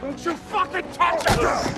Don't you fucking touch us!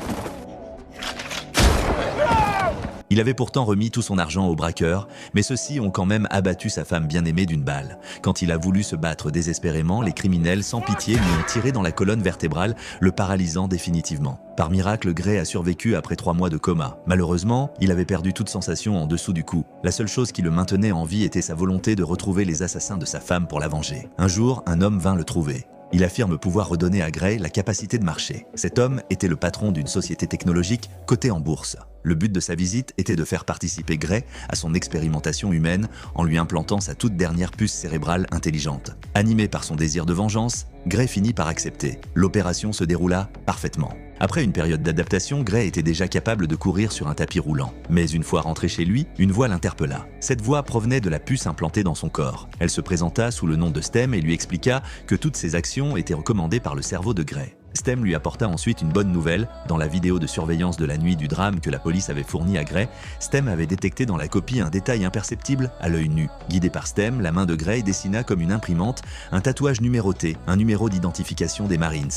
Il avait pourtant remis tout son argent aux braqueurs, mais ceux-ci ont quand même abattu sa femme bien-aimée d'une balle. Quand il a voulu se battre désespérément, les criminels, sans pitié, lui ont tiré dans la colonne vertébrale, le paralysant définitivement. Par miracle, Gray a survécu après 3 mois de coma. Malheureusement, il avait perdu toute sensation en dessous du cou. La seule chose qui le maintenait en vie était sa volonté de retrouver les assassins de sa femme pour la venger. Un jour, un homme vint le trouver. Il affirme pouvoir redonner à Gray la capacité de marcher. Cet homme était le patron d'une société technologique cotée en bourse. Le but de sa visite était de faire participer Gray à son expérimentation humaine en lui implantant sa toute dernière puce cérébrale intelligente. Animé par son désir de vengeance, Gray finit par accepter. L'opération se déroula parfaitement. Après une période d'adaptation, Gray était déjà capable de courir sur un tapis roulant. Mais une fois rentré chez lui, une voix l'interpella. Cette voix provenait de la puce implantée dans son corps. Elle se présenta sous le nom de Stem et lui expliqua que toutes ses actions étaient recommandées par le cerveau de Gray. Stem lui apporta ensuite une bonne nouvelle. Dans la vidéo de surveillance de la nuit du drame que la police avait fournie à Gray, Stem avait détecté dans la copie un détail imperceptible à l'œil nu. Guidé par Stem, la main de Gray dessina comme une imprimante un tatouage numéroté, un numéro d'identification des Marines.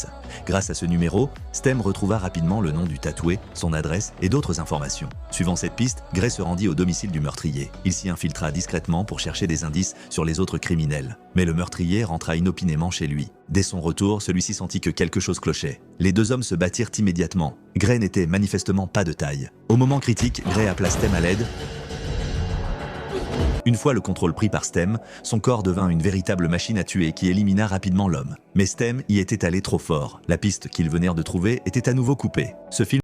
Grâce à ce numéro, Stem retrouva rapidement le nom du tatoué, son adresse et d'autres informations. Suivant cette piste, Gray se rendit au domicile du meurtrier. Il s'y infiltra discrètement pour chercher des indices sur les autres criminels. Mais le meurtrier rentra inopinément chez lui. Dès son retour, celui-ci sentit que quelque chose clochait. Les deux hommes se battirent immédiatement. Gray n'était manifestement pas de taille. Au moment critique, Gray appela Stem à l'aide. Une fois le contrôle pris par Stem, son corps devint une véritable machine à tuer qui élimina rapidement l'homme. Mais Stem y était allé trop fort. La piste qu'ils venèrent de trouver était à nouveau coupée. Ce film